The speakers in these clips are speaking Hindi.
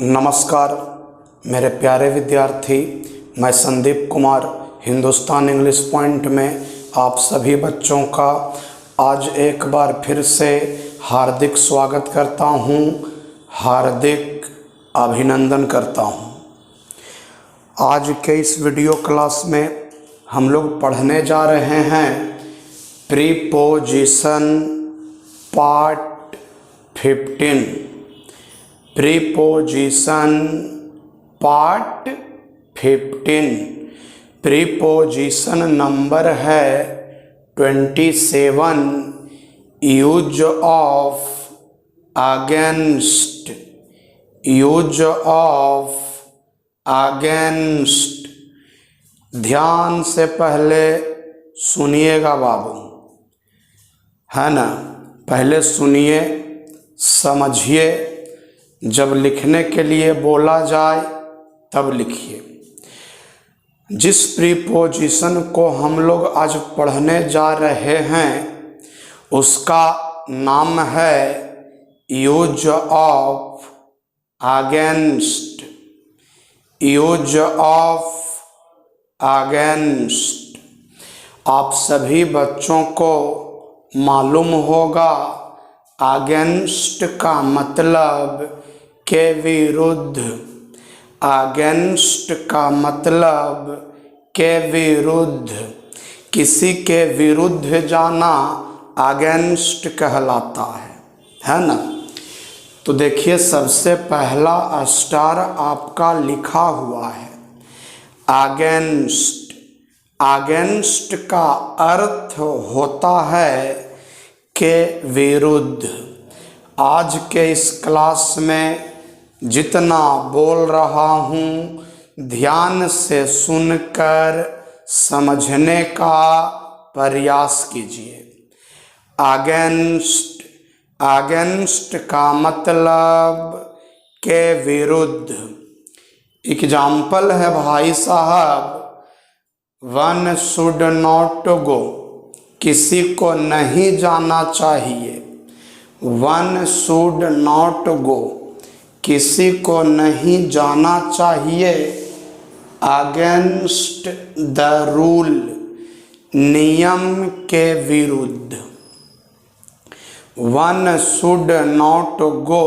नमस्कार मेरे प्यारे विद्यार्थी, मैं संदीप कुमार हिंदुस्तान इंग्लिश पॉइंट में आप सभी बच्चों का आज एक बार फिर से हार्दिक स्वागत करता हूं, हार्दिक अभिनंदन करता हूं। आज के इस वीडियो क्लास में हम लोग पढ़ने जा रहे हैं preposition part 15। Preposition part 15। Preposition number है 27। Use of against, use of against. ध्यान से पहले सुनिएगा बाबू, है ना। पहले सुनिए, समझिए, जब लिखने के लिए बोला जाए तब लिखिए। जिस प्रीपोजिशन को हम लोग आज पढ़ने जा रहे हैं उसका नाम है use of against, use of against. आप सभी बच्चों को मालूम होगा अगेंस्ट का मतलब के विरुद्ध, अगेंस्ट का मतलब के विरुद्ध, किसी के विरुद्ध जाना अगेंस्ट कहलाता है ना। तो देखिए, सबसे पहला स्टार आपका लिखा हुआ है अगेंस्ट। अगेंस्ट का अर्थ होता है के विरुद्ध। आज के इस क्लास में जितना बोल रहा हूँ ध्यान से सुनकर समझने का प्रयास कीजिए। अगेंस्ट, अगेंस्ट का मतलब के विरुद्ध। एग्जाम्पल है भाई साहब, वन शुड नॉट गो, किसी को नहीं जाना चाहिए। वन शुड नॉट गो, किसी को नहीं जाना चाहिए। अगेंस्ट द रूल, नियम के विरुद्ध। One should not go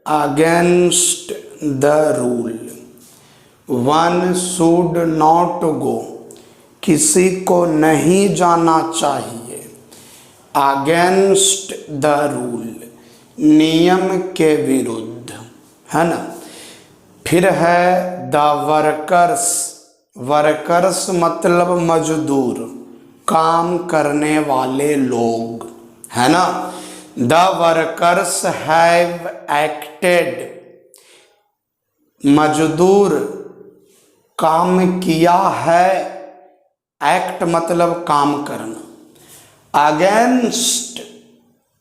against the rule. One should not go, किसी को नहीं जाना चाहिए। अगेंस्ट द रूल, नियम के विरुद्ध, है ना। फिर है द वर्कर्स। वर्कर्स मतलब मजदूर, काम करने वाले लोग, है ना। द वर्कर्स हैव एक्टेड, मजदूर काम किया है। एक्ट मतलब काम करना। Against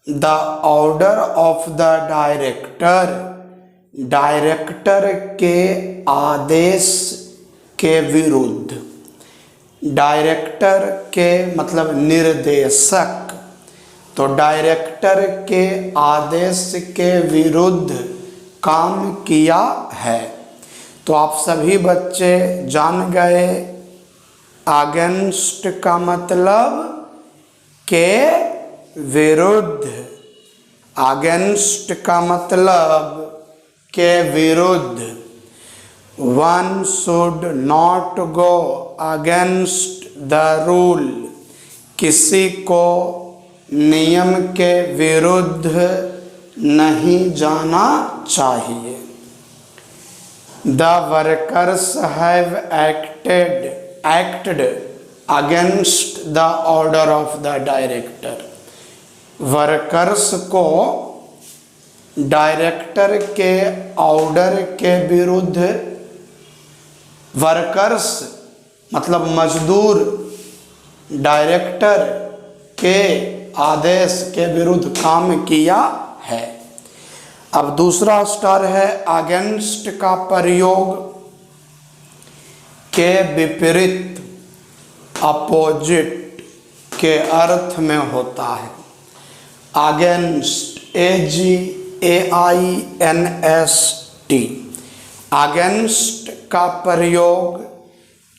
the order of the director, director के आदेश के विरुद्ध। डायरेक्टर के मतलब निर्देशक, तो डायरेक्टर के आदेश के विरुद्ध काम किया है। तो आप सभी बच्चे जान गए अगेंस्ट का मतलब के विरुद्ध। अगेंस्ट का मतलब के विरुद्ध। One should not go against the rule, किसी को नियम के विरुद्ध नहीं जाना चाहिए। The workers have acted against the order of the director। Workers को डायरेक्टर के ऑर्डर के विरुद्ध। वर्कर्स मतलब मजदूर डायरेक्टर के आदेश के विरुद्ध काम किया है। अब दूसरा स्टार है अगेंस्ट का प्रयोग के विपरीत, अपोजिट के अर्थ में होता है। Against, AGAINST T. अगेंस्ट का प्रयोग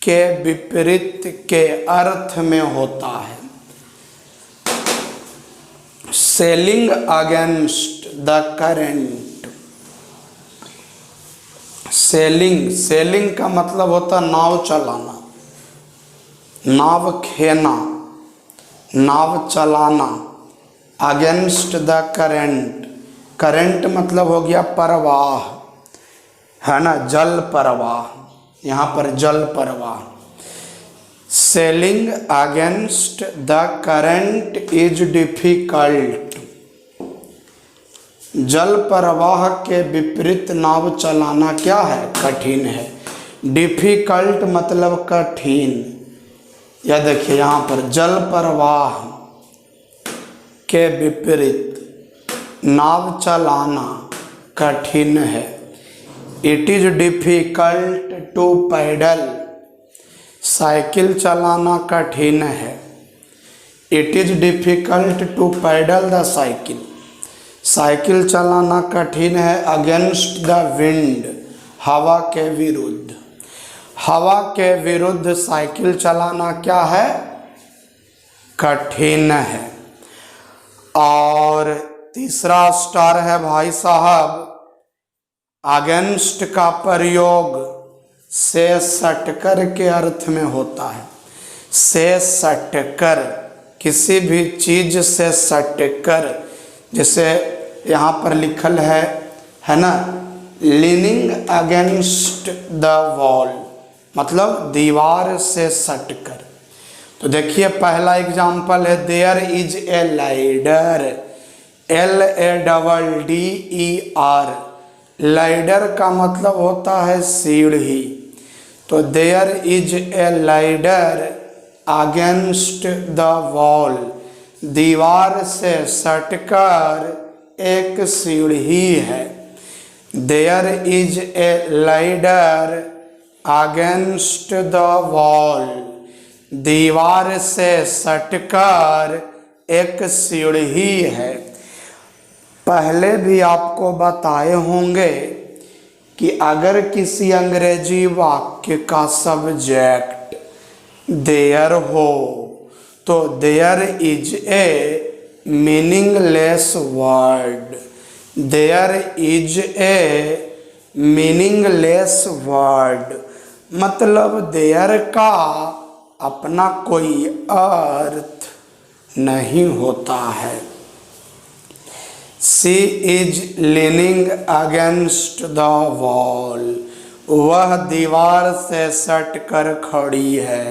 के विपरीत के अर्थ में होता है। Selling against the current. Selling का मतलब होता नाव चलाना, नाव खेना, नाव चलाना। अगेंस्ट द करेंट, करेंट मतलब हो गया प्रवाह, है ना, जल प्रवाह, यहाँ पर जल प्रवाह। Selling against the current is difficult. जल प्रवाह के विपरीत नाव चलाना क्या है? कठिन है। डिफिकल्ट मतलब कठिन। या देखिए यहाँ पर जल प्रवाह के विपरीत नाव चलाना कठिन है। It is difficult to paddle. Cycle चलाना कठिन है। It is difficult to paddle the cycle. Cycle चलाना कठिन है। अगेंस्ट द विंड, हवा के विरुद्ध। हवा के विरुद्ध साइकिल चलाना क्या है? कठिन है। और तीसरा स्टार है भाई साहब, अगेंस्ट का प्रयोग से सटकर के अर्थ में होता है। से सटकर, किसी भी चीज से सटकर, जैसे यहाँ पर लिखल है ना, लीनिंग अगेंस्ट द वॉल, मतलब दीवार से सटकर। तो देखिए पहला एग्जाम्पल है, there is a ladder, LADDER। Ladder का मतलब होता है सीढ़ी। तो there is a ladder against the wall, दीवार से सटकर एक सीढ़ी है। There is a ladder against the wall, दीवार से सटकर एक सीढ़ी है। पहले भी आपको बताए होंगे कि अगर किसी अंग्रेजी वाक्य का सब्जेक्ट देयर हो तो there is a meaningless word. There is a meaningless word मतलब देयर का अपना कोई अर्थ नहीं होता है। She is leaning against the wall, वह दीवार से सट कर खड़ी है।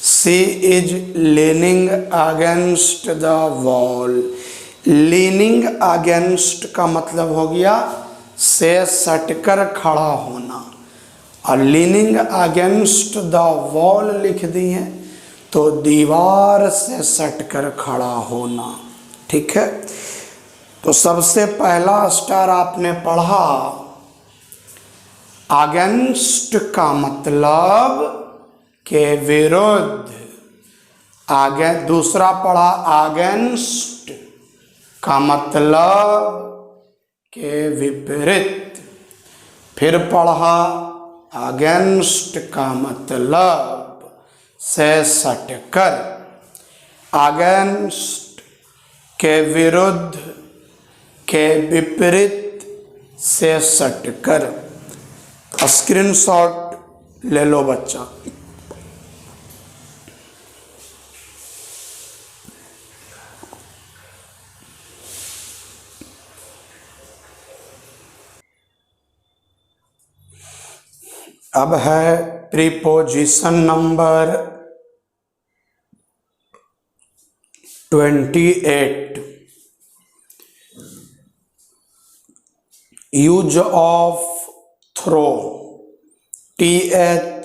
She is leaning against the wall। leaning against का मतलब हो गया से सटकर खड़ा होना, और leaning against the wall लिख दिए तो दीवार से सटकर खड़ा होना। ठीक है, तो सबसे पहला स्टार आपने पढ़ा अगेंस्ट का मतलब के विरुद्ध। आगे दूसरा पढ़ा अगेंस्ट का मतलब के विपरीत। फिर पढ़ा अगेंस्ट का मतलब से सटकर। अगेंस्ट के विरुद्ध के विपरीत से सटकर। स्क्रीनशॉट ले लो बच्चा। अब है preposition number 28। Use of through, THROUGH,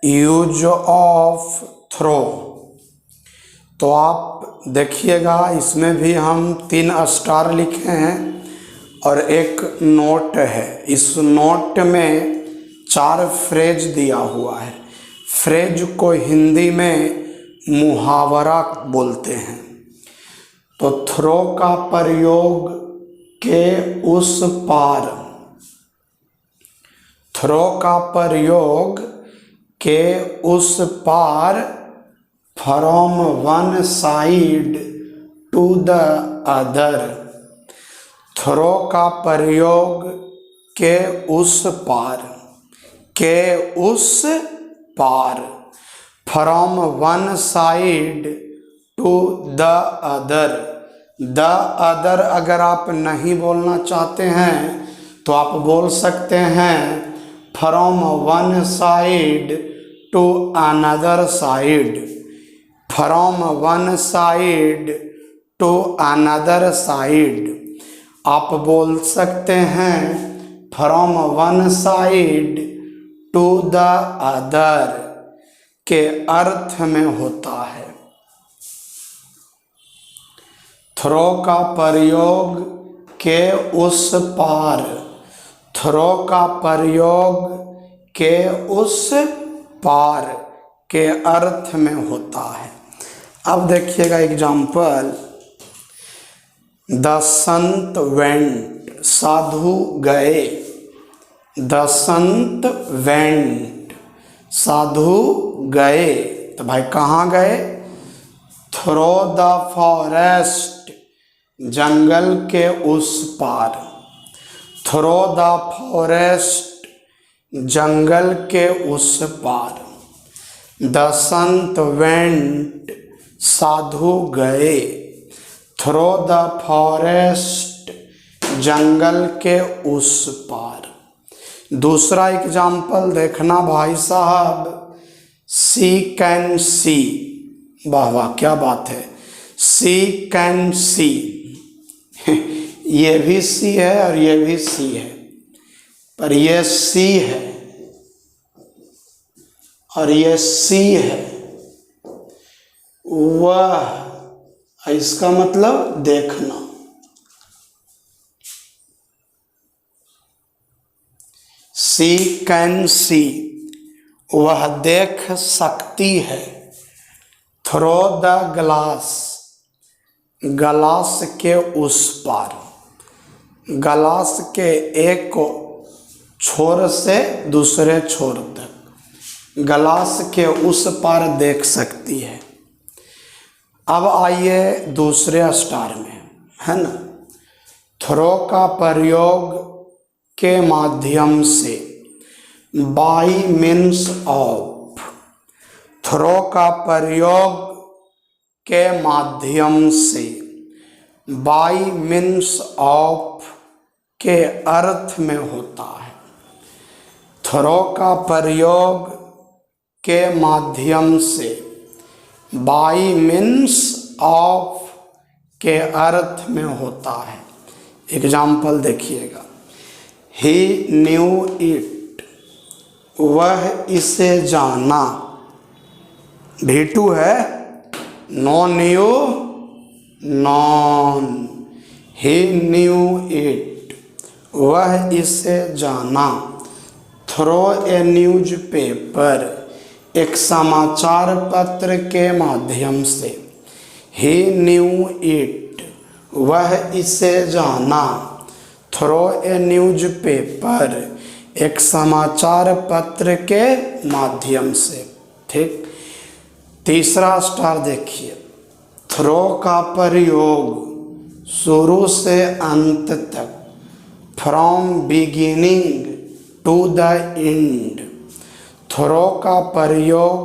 use of through. तो आप देखिएगा इसमें भी हम 3 स्टार लिखे हैं और एक नोट है। इस नोट में 4 फ्रेज दिया हुआ है। फ्रेज को हिंदी में मुहावरा बोलते हैं। तो थ्रो का प्रयोग के उस पार, थ्रो का प्रयोग के उस पार, from one side to the other. Through का प्रयोग के उस पार, के उस पार, from one side to the other. The other अगर आप नहीं बोलना चाहते हैं तो आप बोल सकते हैं from one side to another side, from one side to another side. आप बोल सकते हैं from one side to the other के अर्थ में होता है। थ्रो का प्रयोग के उस पार, थ्रो का प्रयोग के उस पार के अर्थ में होता है। अब देखिएगा एग्जाम्पल, द संत वेंट, साधु गए, द संत वेंट, साधु गए। तो भाई कहाँ गए? थ्रो द फॉरेस्ट, जंगल के उस पार, थ्रो द फॉरेस्ट, जंगल के उस पार। द संत वेंट, साधु गए, थ्रो द फॉरेस्ट, जंगल के उस पार। दूसरा एग्जाम्पल देखना भाई साहब, सी कैन सी, वाह वाह क्या बात है, सी कैन सी। ये भी सी है और ये भी सी है, पर ये सी है और ये सी है, वह, इसका मतलब देखना। सी कैन सी, वह देख सकती है। थ्रो द ग्लास, गलास के उस पार, गलास के एक छोर से दूसरे छोर तक, गलास के उस पार देख सकती है। अब आइए दूसरे स्टार में, है ना। थ्रो का प्रयोग के माध्यम से, बाई मीन्स ऑफ, थ्रो का प्रयोग के माध्यम से, बाई मीन्स ऑफ के अर्थ में होता है। थ्रो का प्रयोग के माध्यम से, बाई मीन्स ऑफ के अर्थ में होता है। एग्जाम्पल देखिएगा, ही न्यू इट, वह इसे जाना। V2 है, know knew known, he knew it, वह इसे जाना। थ्रो ए न्यूज पेपर, एक समाचार पत्र के माध्यम से, ही न्यू इट, वह इसे जाना। थ्रो ए न्यूज पेपर, एक समाचार पत्र के माध्यम से। ठीक, तीसरा स्टार देखिए, थ्रो का प्रयोग शुरू से अंत तक, from beginning to the end. Through का प्रयोग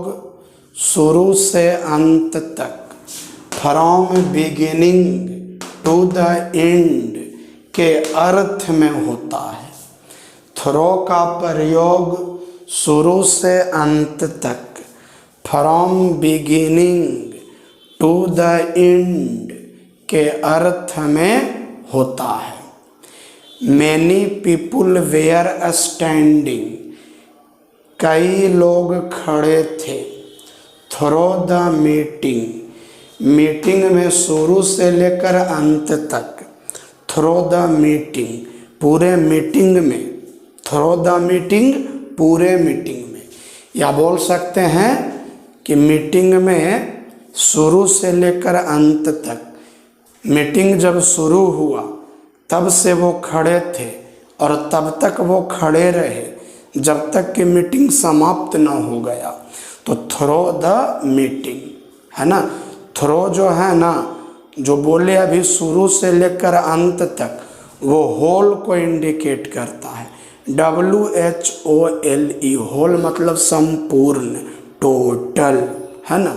शुरू से अंत तक, from beginning to the end के अर्थ में होता है। थ्रो का प्रयोग शुरू से अंत तक, from beginning to the end के अर्थ में होता है। मैनी पीपुल वेयर स्टैंडिंग, कई लोग खड़े थे। थ्रो द मीटिंग, मीटिंग में शुरू से लेकर अंत तक, थ्रो द मीटिंग, पूरे मीटिंग में, थ्रो द मीटिंग, पूरे मीटिंग में। या बोल सकते हैं कि मीटिंग में शुरू से लेकर अंत तक, मीटिंग जब शुरू हुआ तब से वो खड़े थे और तब तक वो खड़े रहे जब तक कि मीटिंग समाप्त ना हो गया। तो थ्रो द मीटिंग है ना, थ्रो जो है ना, जो बोले अभी शुरू से लेकर अंत तक, वो होल को इंडिकेट करता है। WHOLE, होल मतलब संपूर्ण, टोटल, है ना।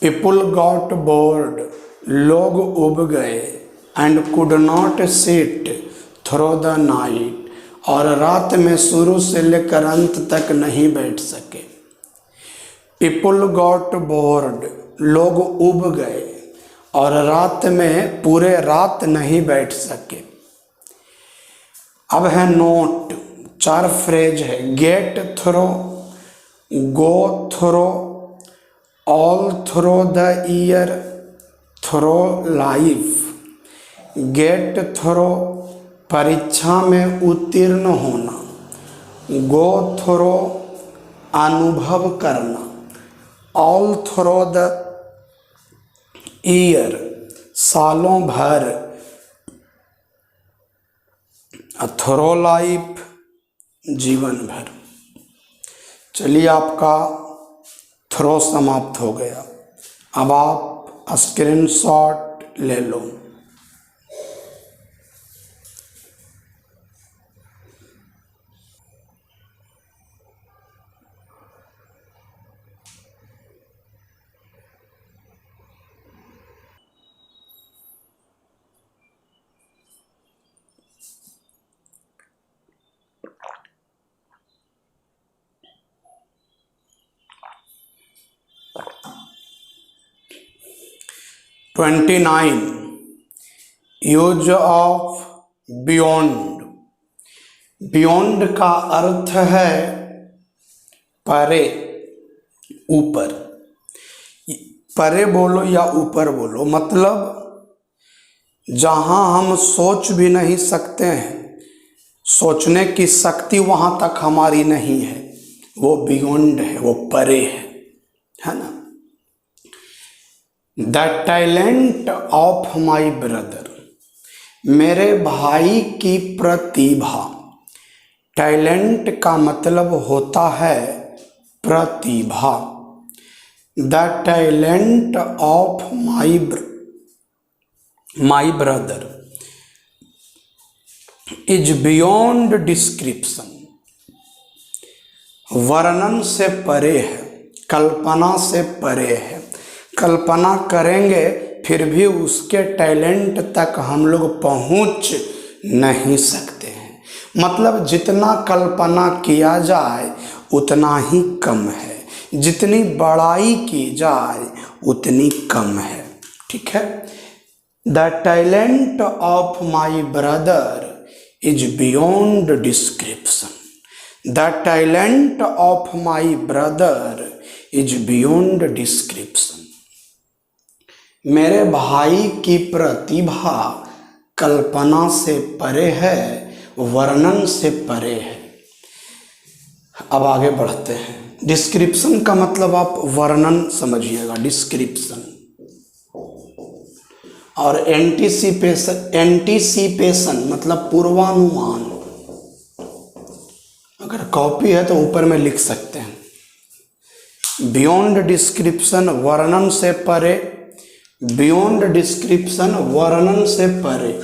पीपुल गॉट बोर्ड, लोग उब गए, and could not sit through the night, और रात में शुरू से लेकर अंत तक नहीं बैठ सके। पीपुल गॉट बोर्ड, लोग उब गए और रात में पूरे रात नहीं बैठ सके। अब है नोट, 4 फ्रेज है। Get through, go through, all through the year, through life. Get through, परीक्षा में उत्तीर्ण होना। गो थ्रो, अनुभव करना। ऑल थ्रो द ईयर, सालों भर। थ्रो लाइफ, जीवन भर। चलिए, आपका थ्रो समाप्त हो गया। अब आप स्क्रीनशॉट ले लो। (29) यूज ऑफ बियॉन्ड। बियॉन्ड का अर्थ है परे, ऊपर। परे बोलो या ऊपर बोलो, मतलब जहां हम सोच भी नहीं सकते हैं, सोचने की शक्ति वहां तक हमारी नहीं है, वो बियॉन्ड है, वो परे है ना। The talent of my brother, मेरे भाई की प्रतिभा। टैलेंट का मतलब होता है प्रतिभा। The talent of my brother is beyond description, वर्णन से परे है, कल्पना से परे है। कल्पना करेंगे फिर भी उसके टैलेंट तक हम लोग पहुंच नहीं सकते हैं। मतलब जितना कल्पना किया जाए उतना ही कम है, जितनी बड़ाई की जाए उतनी कम है। ठीक है। The talent of my brother is beyond description. The talent of my brother is beyond description. मेरे भाई की प्रतिभा कल्पना से परे है, वर्णन से परे है। अब आगे बढ़ते हैं। डिस्क्रिप्शन का मतलब आप वर्णन समझिएगा, डिस्क्रिप्शन। और एंटीसिपेशन मतलब पूर्वानुमान। अगर कॉपी है तो ऊपर में लिख सकते हैं। बियॉन्ड डिस्क्रिप्शन, वर्णन से परे। बियॉन्ड डिस्क्रिप्शन, वर्णन से परे।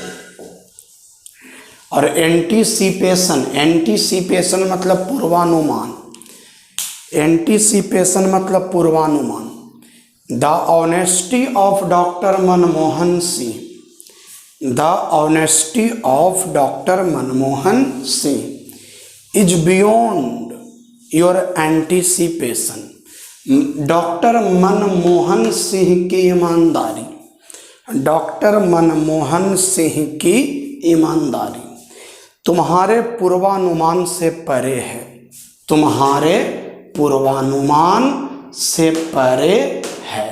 और एंटीसिपेशन, एंटीसिपेशन मतलब पूर्वानुमान। एंटीसिपेशन मतलब पूर्वानुमान। The honesty of doctor Manmohan Singh, the honesty of doctor Manmohan Singh is beyond your anticipation. Doctor Manmohan Singh की ईमानदारी, डॉक्टर मनमोहन सिंह की ईमानदारी तुम्हारे पूर्वानुमान से परे है, तुम्हारे पूर्वानुमान से परे है।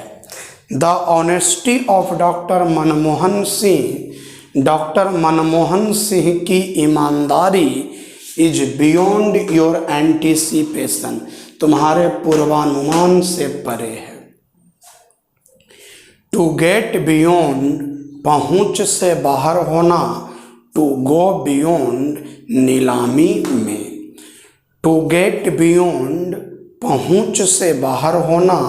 The honesty of doctor Manmohan Singh, doctor Manmohan Singh की ईमानदारी इज बियॉन्ड योर एंटीसिपेशन, तुम्हारे पूर्वानुमान से परे है। टू गेट बियॉन्ड पहुंच से बाहर होना, टू गो बियॉन्ड नीलामी में। टू गेट बियॉन्ड पहुंच से बाहर होना,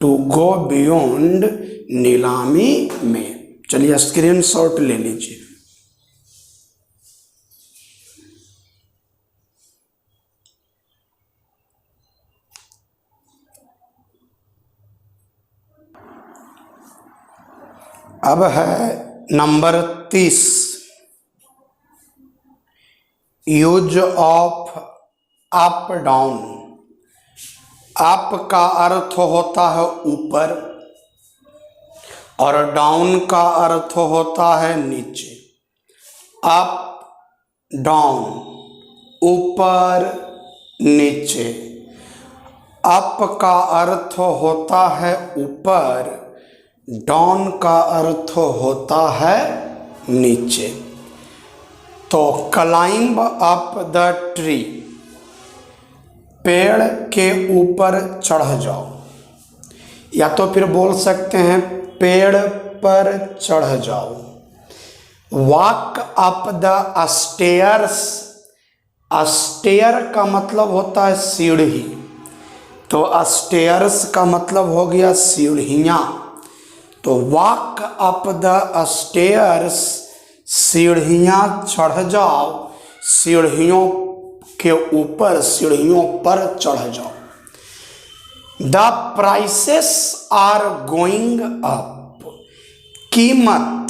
टू गो बियॉन्ड नीलामी में। चलिए स्क्रीनशॉट ले लीजिए। अब है number 30, use of up down. Up का अर्थ होता है ऊपर और डाउन का अर्थ होता है नीचे। अप डाउन, ऊपर नीचे। अप का अर्थ होता है ऊपर, डाउन का अर्थ होता है नीचे। तो क्लाइंब अप द ट्री, पेड़ के ऊपर चढ़ जाओ, या तो फिर बोल सकते हैं पेड़ पर चढ़ जाओ। Walk up the stairs, stair का मतलब होता है सीढ़ी, तो स्टेयर्स का मतलब हो गया सीढ़ियाँ। तो वॉक अप द स्टेयर्स, सीढ़ियाँ चढ़ जाओ, सीढ़ियों के ऊपर, सीढ़ियों पर चढ़ जाओ। The prices are going up, कीमत,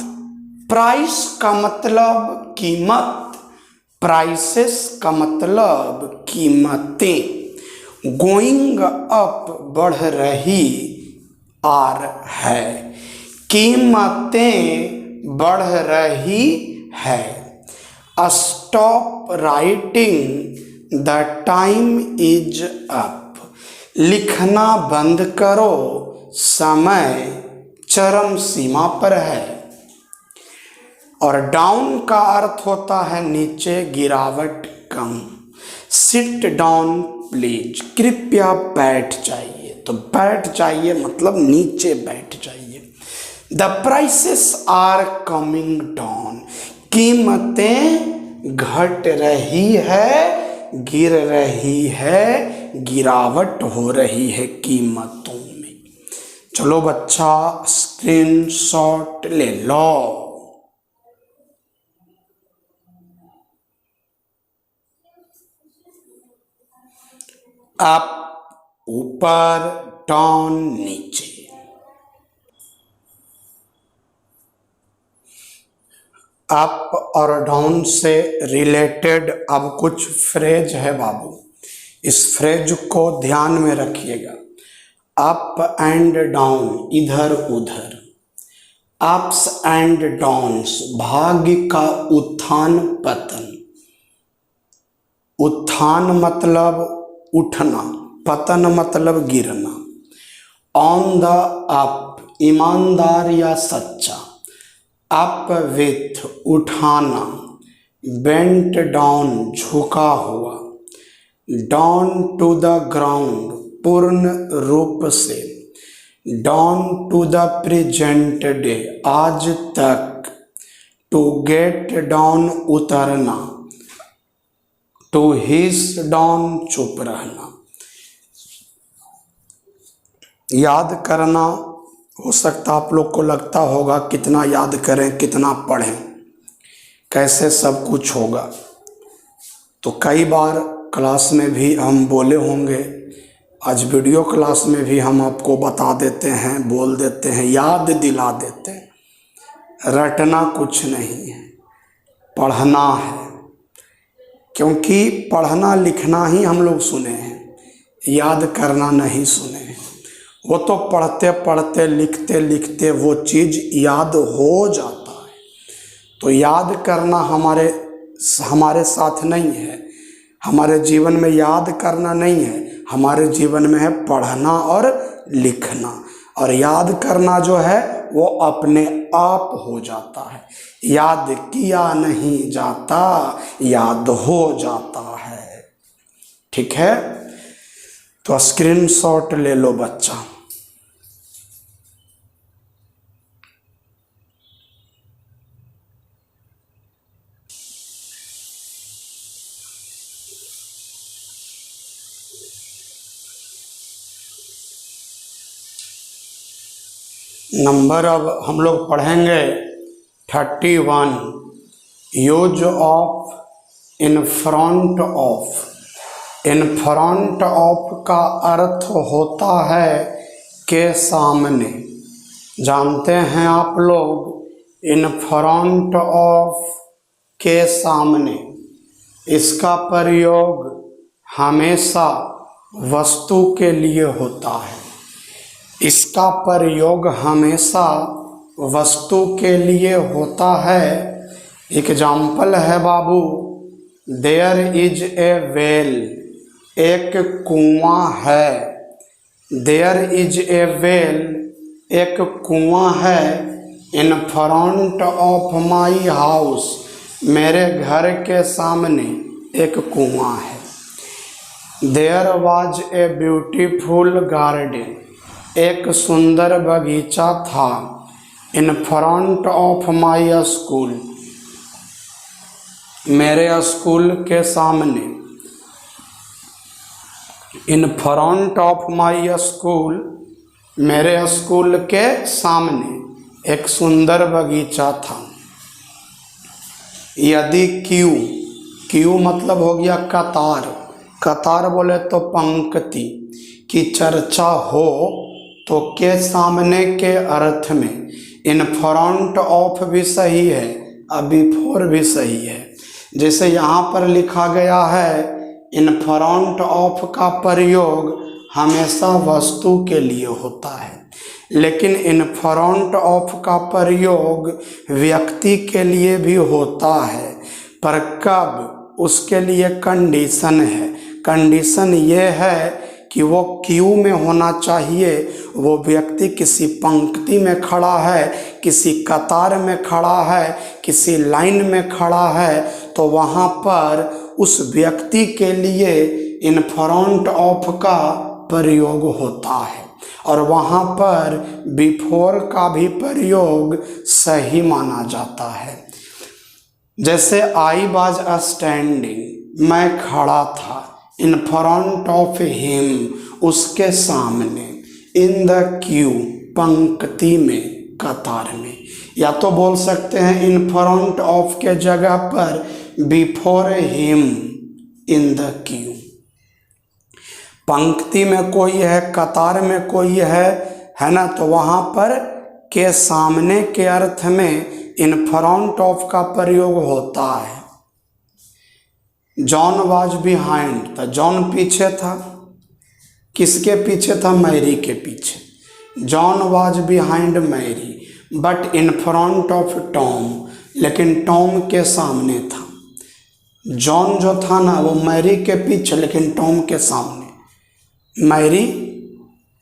प्राइस का मतलब कीमत, प्राइसेस का मतलब कीमतें। गोइंग अप बढ़ रही, आर है, कीमतें बढ़ रही है। Stop writing the time is up, लिखना बंद करो, समय चरम सीमा पर है। और डाउन का अर्थ होता है नीचे, गिरावट, कम। सिट डाउन प्लीज, कृपया बैठ जाइए, तो बैठ जाइए मतलब नीचे बैठ जाइए। The prices are coming down, कीमतें घट रही है, गिर रही है, गिरावट हो रही है कीमतों में। चलो बच्चा स्क्रीनशॉट ले लो। अप ऊपर, डाउन नीचे। अप और डाउन से रिलेटेड अब कुछ फ्रेज है बाबू, इस फ्रेज को ध्यान में रखिएगा। अप एंड डाउन, इधर उधर। अप्स एंड डाउन्स, भाग्य का उत्थान पतन। उत्थान मतलब उठना, पतन मतलब गिरना। ऑन द अप, ईमानदार या सच्चा। अप विथ, उठाना। बेंट डाउन, झुका हुआ। डाउन टू द ग्राउंड, पूर्ण रूप से। Down to the present day, आज तक। टू गेट डाउन, उतरना। टू हिस डाउन, चुप रहना। याद करना, हो सकता आप लोग को लगता होगा कितना याद करें, कितना पढ़ें, कैसे सब कुछ होगा। तो कई बार क्लास में भी हम बोले होंगे, आज वीडियो क्लास में भी हम आपको बता देते हैं, बोल देते हैं, याद दिला देते हैं। रटना कुछ नहीं है, पढ़ना है, क्योंकि पढ़ना लिखना ही हम लोग सुने हैं, याद करना नहीं सुने हैं। वो तो पढ़ते पढ़ते, लिखते लिखते वो चीज़ याद हो जाता है। तो याद करना हमारे साथ नहीं है, हमारे जीवन में याद करना नहीं है, हमारे जीवन में है पढ़ना और लिखना। और याद करना जो है वो अपने आप हो जाता है, याद किया नहीं जाता, याद हो जाता है। ठीक है, तो स्क्रीनशॉट ले लो बच्चा। नंबर अब हम लोग पढ़ेंगे 31। Use of in front of. In front of का अर्थ होता है के सामने। जानते हैं आप लोग इन फ्रंट ऑफ के सामने। इसका प्रयोग हमेशा वस्तु के लिए होता है। इसका प्रयोग हमेशा वस्तु के लिए होता है। एग्जाम्पल है बाबू, देयर इज ए वेल, एक कुआं है। देयर इज ए वेल, एक कुआं है। In front of my house, मेरे घर के सामने एक कुआं है। There was a beautiful garden, एक सुंदर बगीचा था। In front of my school, मेरे स्कूल के सामने। In front of my school, मेरे स्कूल के सामने एक सुंदर बगीचा था। यदि क्यू, क्यू मतलब हो गया कतार। कतार बोले तो पंक्ति की चर्चा हो तो के सामने के अर्थ में इन फ्रंट ऑफ भी सही है और बिफोर भी सही है। जैसे यहाँ पर लिखा गया है इन फ्रंट ऑफ का प्रयोग हमेशा वस्तु के लिए होता है, लेकिन इन फ्रंट ऑफ का प्रयोग व्यक्ति के लिए भी होता है। पर कब? उसके लिए कंडीशन है। कंडीशन ये है कि वो क्यू में होना चाहिए। वो व्यक्ति किसी पंक्ति में खड़ा है, किसी कतार में खड़ा है, किसी लाइन में खड़ा है, तो वहाँ पर उस व्यक्ति के लिए इन फ्रंट ऑफ का प्रयोग होता है। और वहाँ पर बिफोर का भी प्रयोग सही माना जाता है। जैसे आई वॉज स्टैंडिंग, मैं खड़ा था। इन फ्रंट ऑफ हिम, उसके सामने। इन द क्यू, पंक्ति में, कतार में। या तो बोल सकते हैं इन फ्रंट ऑफ के जगह पर before him in the Q. पंक्ति में कोई है, कतार में कोई है ना, तो वहाँ पर के सामने के अर्थ में इन फ्रंट ऑफ का प्रयोग होता है। जॉन वाज बिहाइंड, तो जॉन पीछे था। किसके पीछे था? मैरी के पीछे। John was behind Mary but in front of Tom, लेकिन टॉम के सामने था। जॉन जो था ना वो मैरी के पीछे, लेकिन टॉम के सामने।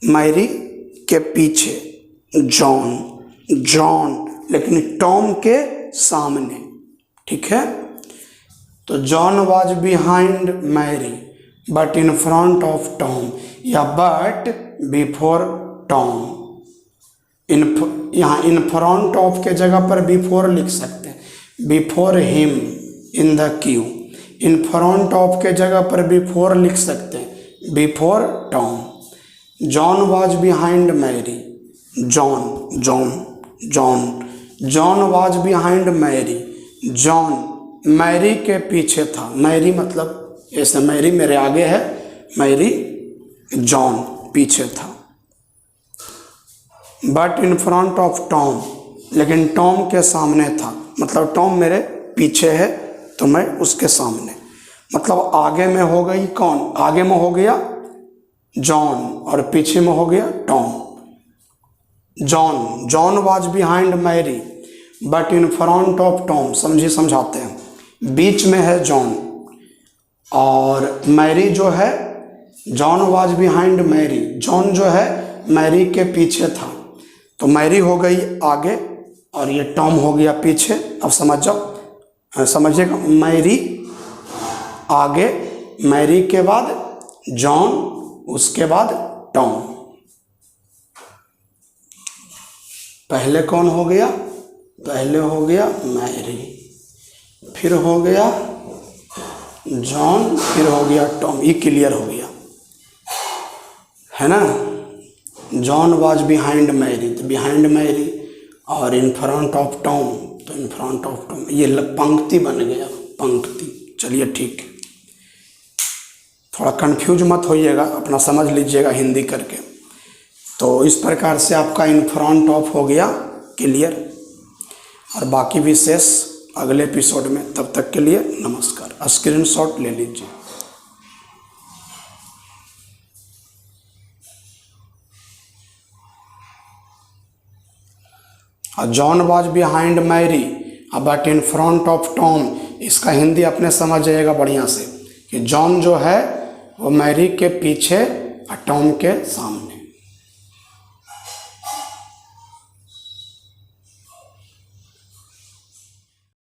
मैरी के पीछे जॉन, जॉन लेकिन टॉम के सामने। ठीक है, तो John was behind Mary but in front of Tom, या बट बिफोर टॉम। यहाँ इन फ्रंट ऑफ के जगह पर बिफोर लिख सकते हैं। Before him in the queue. In front of के जगह पर बिफोर लिख सकते हैं, before Tom. John was behind Mary, John John John John was behind Mary, John Mary के पीछे था। मैरी मतलब ऐसे मैरी मेरे आगे है, मैरी, जॉन पीछे था। But in front of Tom, लेकिन टॉम के सामने था। मतलब टॉम मेरे पीछे है तो मैं उसके सामने। मतलब आगे में हो गई कौन? आगे में हो गया जॉन और पीछे में हो गया Tom. John, John was behind Mary but in front of Tom. समझिए, समझाते हैं। बीच में है जॉन और मैरी जो है, John was behind Mary, John जो है मैरी के पीछे था। तो मैरी हो गई आगे और ये टॉम हो गया पीछे। अब समझ जाओ, समझिएगा। मैरी आगे, मैरी के बाद जॉन, उसके बाद टॉम। पहले कौन हो गया? पहले हो गया मैरी, फिर हो गया जॉन, फिर हो गया टॉम। ये क्लियर हो गया है ना? जॉन वाज बिहाइंड मैरी, तो बिहाइंड मैरी, और इन फ्रंट ऑफ टॉम, तो इन फ्रंट ऑफ टॉम, ये पंक्ति बन गया, पंक्ति। चलिए ठीक है, थोड़ा कंफ्यूज मत होइएगा, अपना समझ लीजिएगा हिंदी करके। तो इस प्रकार से आपका इन फ्रंट ऑफ हो गया क्लियर, और बाकी भी शेष अगले एपिसोड में। तब तक के लिए नमस्कार। स्क्रीनशॉट ले लीजिए। John was behind Mary but in front of Tom, इसका हिंदी अपने समझ जाइएगा बढ़िया से कि जॉन जो है वो मैरी के पीछे और टॉम के सामने।